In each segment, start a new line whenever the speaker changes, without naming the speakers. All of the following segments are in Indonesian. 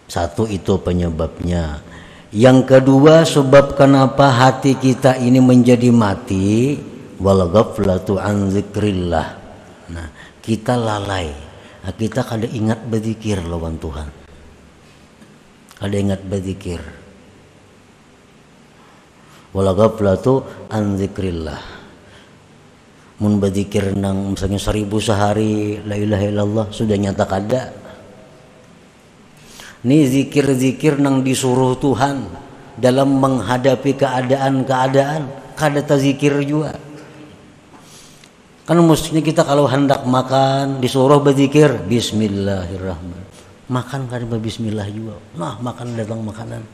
Satu itu penyebabnya. Yang kedua sebab kenapa hati kita ini menjadi mati, wal ghaflatu an dzikrillah. Nah, kita lalai. Nah, kita kada ingat berzikir lawan Tuhan. Kada ingat berzikir. Wal ghaflatu an dzikrillah. Mun berzikir nang misalnya 1000 sehari, la ilaha illallah sudah nyata kada. Ini zikir-zikir nang disuruh Tuhan dalam menghadapi keadaan-keadaan, kada tazikir juga. Kan mestinya kita kalau hendak makan disuruh berzikir bismillahirrahmanirrahim. Makan kada bismillah juga. Nah, makan datang makanan.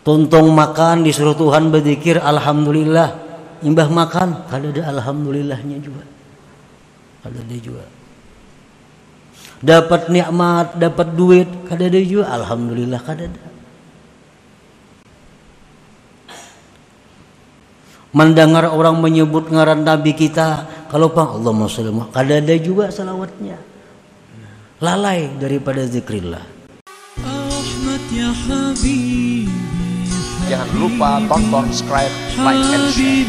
Tuntung makan disuruh Tuhan berzikir alhamdulillah. Imbah makan kada ada alhamdulillahnya juga. Kada ada juga. Dapat nikmat, dapat duit, kada ada juga alhamdulillah kada ada. Mendengar orang menyebut ngaran Nabi kita, kalau pang Allahumma sholli kada ada juga salawatnya. Lalai daripada zikrillah.
Jangan lupa tonton, subscribe, like, and share.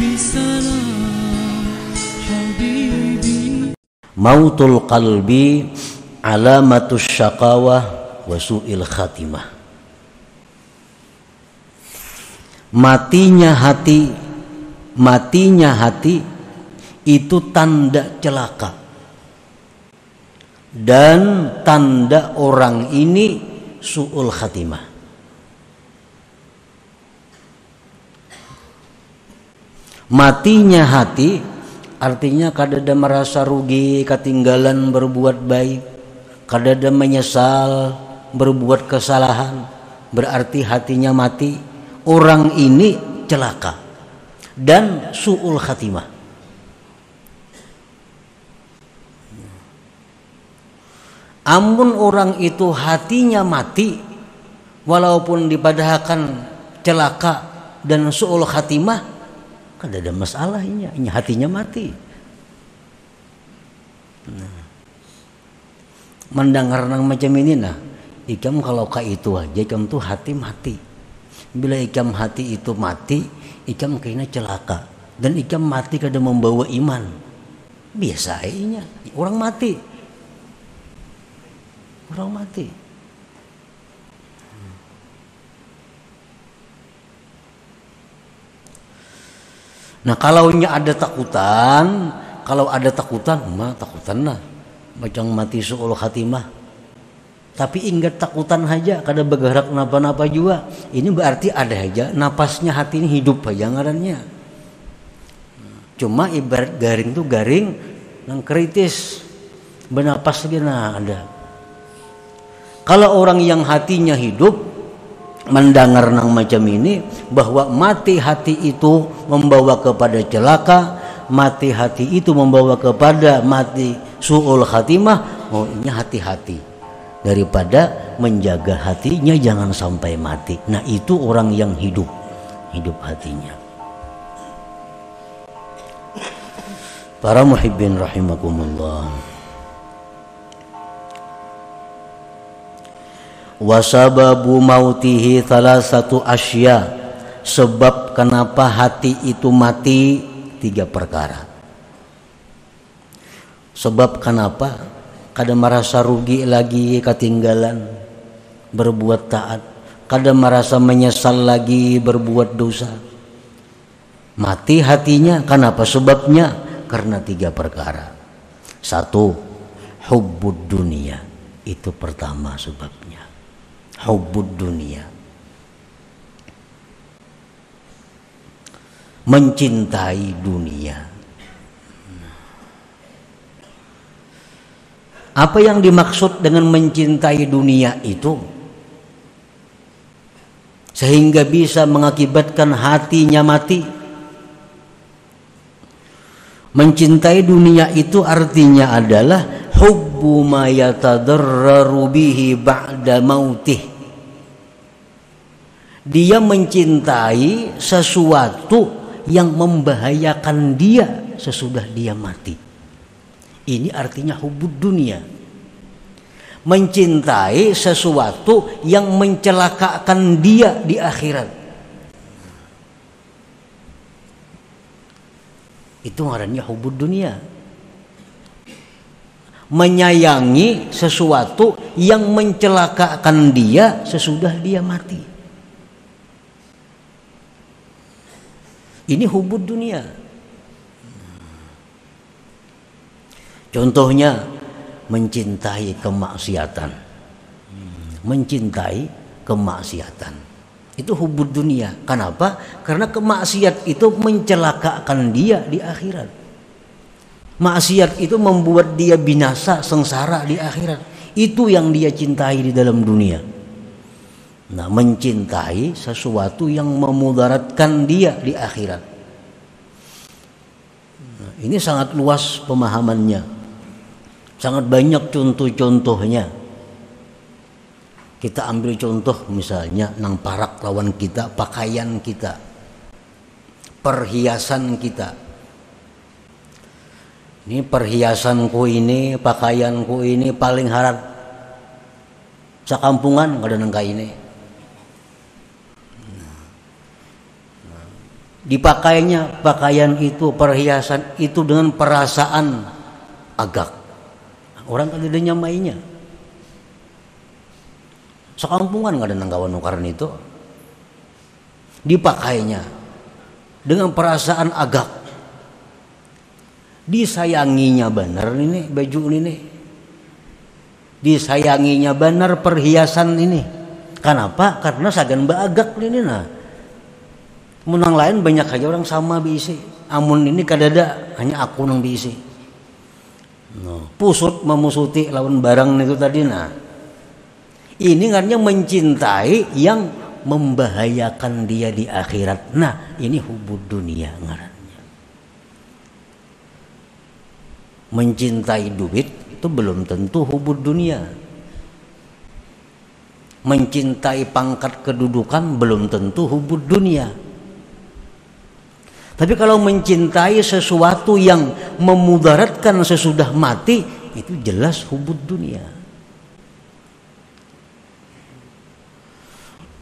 Mautul qalbi alamatus syaqawah wa su'il khatimah. Matinya hati itu tanda celaka dan tanda orang ini su'ul khatimah. Matinya hati artinya kadada merasa rugi, ketinggalan berbuat baik, kadada menyesal berbuat kesalahan, berarti hatinya mati. Orang ini celaka dan su'ul khatimah. Amun orang itu hatinya mati, walaupun dipadahkan celaka dan su'ul khatimah, kan ada masalahnya, ini hatinya mati. Mendengar nang macam ini nah, ikam kalau ka itu aja ikam tuh hati mati. Bila ikam hati itu mati, ikam kena celaka dan ikam mati kada membawa iman. Biasa aja orang mati. Orang mati. Nah, kalau ada takutan, mah takutan nah. Macam mati su'ul khatimah. Tapi ingat takutan aja, kada bergerak napa-napa juga. Ini berarti ada aja napasnya hati ini hidup aja ngarannya. Cuma ibarat garing tuh garing yang kritis. Bernapas lagi nah ada. Kalau orang yang hatinya hidup mendengar nang macam ini, bahwa mati hati itu membawa kepada celaka, mati hati itu membawa kepada mati su'ul khatimah. Oh, ini hati-hati daripada menjaga hatinya jangan sampai mati. Nah, itu orang yang hidup hatinya. Para muhibbin rahimakumullah. Wasababu mautihi thalathatu asya. Sebab kenapa hati itu mati 3 perkara. Sebab kenapa kada merasa rugi lagi ketinggalan berbuat taat, kada merasa menyesal lagi berbuat dosa. Mati hatinya kenapa? Sebabnya karena 3 perkara. 1, hubbud dunia. Itu pertama sebabnya. Hubbud dunia, mencintai dunia. Apa yang dimaksud dengan mencintai dunia itu? Sehingga bisa mengakibatkan hatinya mati. Mencintai dunia itu artinya adalah hubbu ma yatadarraru bihi ba'da mautih. Dia mencintai sesuatu yang membahayakan dia sesudah dia mati. Ini artinya hubbud dunia. mencintai sesuatu yang mencelakakan dia di akhirat. Itu ngarannya hubud dunia. Menyayangi sesuatu yang mencelakakan dia sesudah dia mati. Ini hubud dunia. Contohnya mencintai kemaksiatan. Mencintai kemaksiatan. Itu hubud dunia. Kenapa? Karena kemaksiat itu mencelakakan dia di akhirat. Maksiat itu membuat dia binasa, sengsara di akhirat. Itu yang dia cintai di dalam dunia. Nah, mencintai sesuatu yang memudaratkan dia di akhirat. Nah, ini sangat luas pemahamannya. Sangat banyak contoh-contohnya. Kita ambil contoh misalnya nang parak lawan kita, pakaian kita, perhiasan kita. Ini perhiasanku ini, pakaianku ini paling harap sakampungan nggak ada nangka ini. Dipakainya pakaian itu, perhiasan itu dengan perasaan agak. Orang kan ada nyamainya. Sakampungan nggak ada nangkawan nukaran itu. Dipakainya dengan perasaan agak. Disayanginya benar ini baju ini. Disayanginya benar perhiasan ini. Kenapa? Karena sagan baagak ini nah. Menang lain banyak aja orang sama biisi. Amun ini kadada hanya aku nang biisi. No. Pusut memusuti lawan barang itu tadi nah. Ini artinya mencintai yang membahayakan dia di akhirat. Nah, ini hubud dunia ngaran. Mencintai duit itu belum tentu hubud dunia. Mencintai pangkat kedudukan belum tentu hubud dunia. Tapi kalau mencintai sesuatu yang memudaratkan sesudah mati, itu jelas hubud dunia.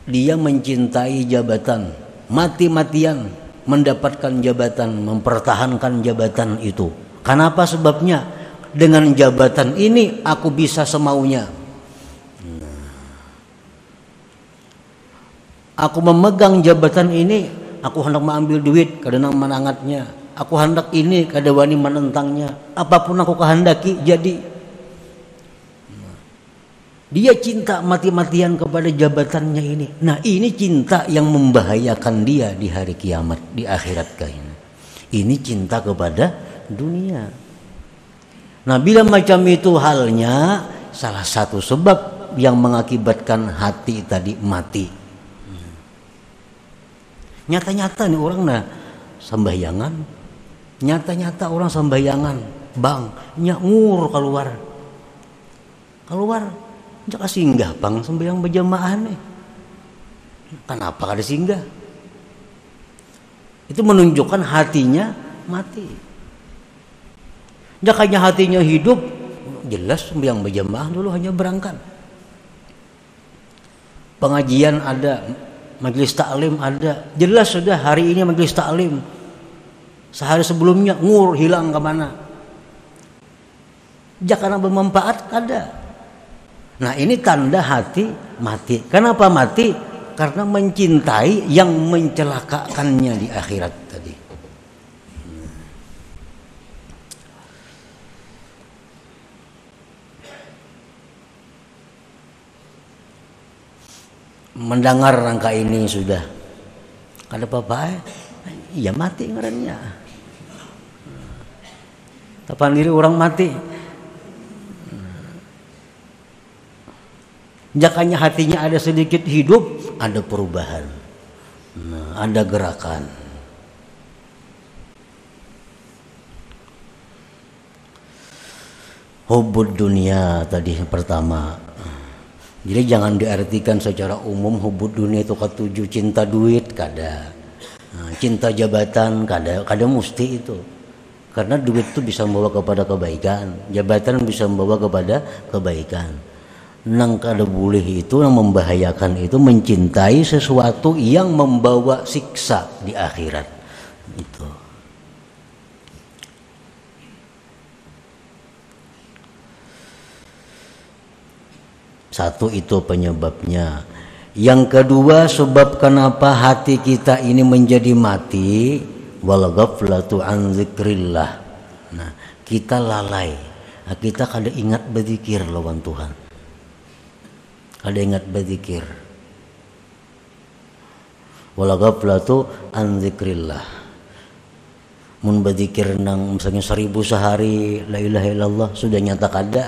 Dia mencintai jabatan, mati-matian mendapatkan jabatan, mempertahankan jabatan itu. Kenapa sebabnya? Dengan jabatan ini aku bisa semaunya. Aku memegang jabatan ini, aku hendak mengambil duit, kadang menangatnya. Aku hendak ini, kada wani menentangnya. Apapun aku kehendaki jadi. Dia cinta mati-matian kepada jabatannya ini. Nah, ini cinta yang membahayakan dia di hari kiamat, di akhirat kain. Ini cinta kepada dunia. Nah, bila macam itu halnya, salah satu sebab yang mengakibatkan hati tadi mati. Nyata-nyata nih orang nah sembahyangan, nyata-nyata orang sembahyangan, bang nyangur keluar, jangan singgah bang sembahyang berjamaah nih. Kenapa kada singgah? Itu menunjukkan hatinya mati. Jakanya hatinya hidup, jelas yang berjamaah dulu hanya berangkat. Pengajian ada, majelis taklim ada, jelas sudah hari ini majelis taklim. Sehari sebelumnya ngur hilang kemana? Jakana bermanfaat ada. Nah, ini tanda hati mati. Kenapa mati? Karena mencintai yang mencelakakannya di akhirat tadi. Mendengar rangka ini sudah kada apa-apa ya mati ngarannya. Tapan diri orang mati. Jakanya hatinya ada sedikit hidup, ada perubahan. Nah, ada gerakan. Hubud dunia tadi yang pertama. Jadi jangan diartikan secara umum hubud dunia itu ketujuh cinta duit kada, cinta jabatan kada mesti itu. Karena duit itu bisa membawa kepada kebaikan, jabatan bisa membawa kepada kebaikan. nang kada boleh itu, nang membahayakan itu mencintai sesuatu yang membawa siksa di akhirat itu. Satu itu penyebabnya. Yang kedua, sebab kenapa hati kita ini menjadi mati, wal ghaflatu an dzikrillah. Nah, kita lalai. Nah, kita kada ingat berzikir lawan Tuhan. Kada ingat berzikir. Wal ghaflatu an dzikrillah. Mun berzikir nang misalnya 1000 sehari, la ilaha illallah, sudah nyata kada.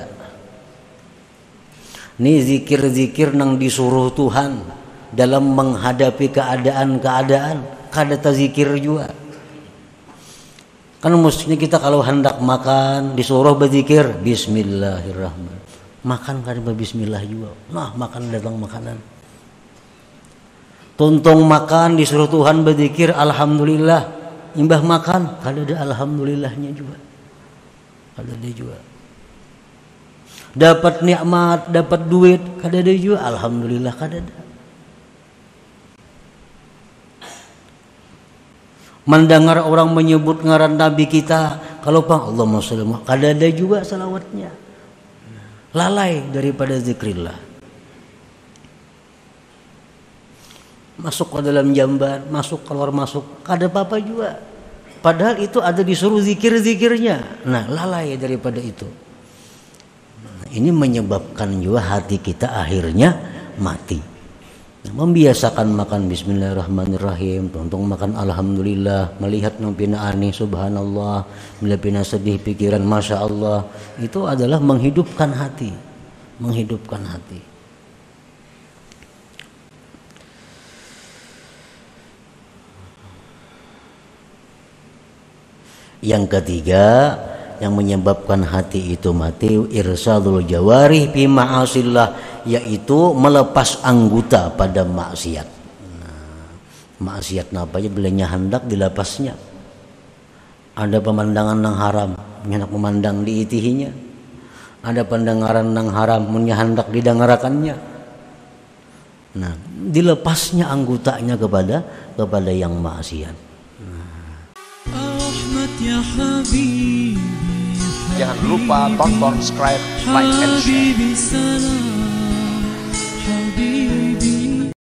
Ini zikir-zikir nang disuruh Tuhan dalam menghadapi keadaan-keadaan, kada tazikir juga. Kan mestinya kita kalau hendak makan disuruh berzikir bismillahirrahmanirrahim. Makan kada bismillah juga. Nah, makan datang makanan. Tuntung makan disuruh Tuhan berzikir alhamdulillah. Imbah makan kada ada alhamdulillahnya juga. Kada ada juga. Dapat nikmat, dapat duit, kada ada juga alhamdulillah, kada ada. Mendengar orang menyebut ngaran Nabi kita, kalau pang Allahumma sholli, kada ada juga salawatnya. Lalai daripada zikrillah. Masuk ke dalam jamban, masuk keluar masuk, kada apa-apa juga. Padahal itu ada disuruh zikir-zikirnya. Nah, lalai daripada itu. Ini menyebabkan juga hati kita akhirnya mati. Nah, membiasakan makan bismillahirrahmanirrahim, tuntung makan alhamdulillah, melihat nang pina ani subhanallah, melihat pina sedih pikiran masya Allah, itu adalah menghidupkan hati, menghidupkan hati. Yang ketiga, yang menyebabkan hati itu mati, irsadul jawarih fi ma'asillah, yaitu melepas anggota pada maksiat. Nah, maksiat apa aja belanya hendak dilepasnya. Ada pemandangan yang haram, hendak memandang diitihinya. Ada pendengaran yang haram, hendak didengarakannya. Nah, dilepasnya anggotanya kepada yang maksiat.
Jangan lupa tonton, subscribe, like, and share.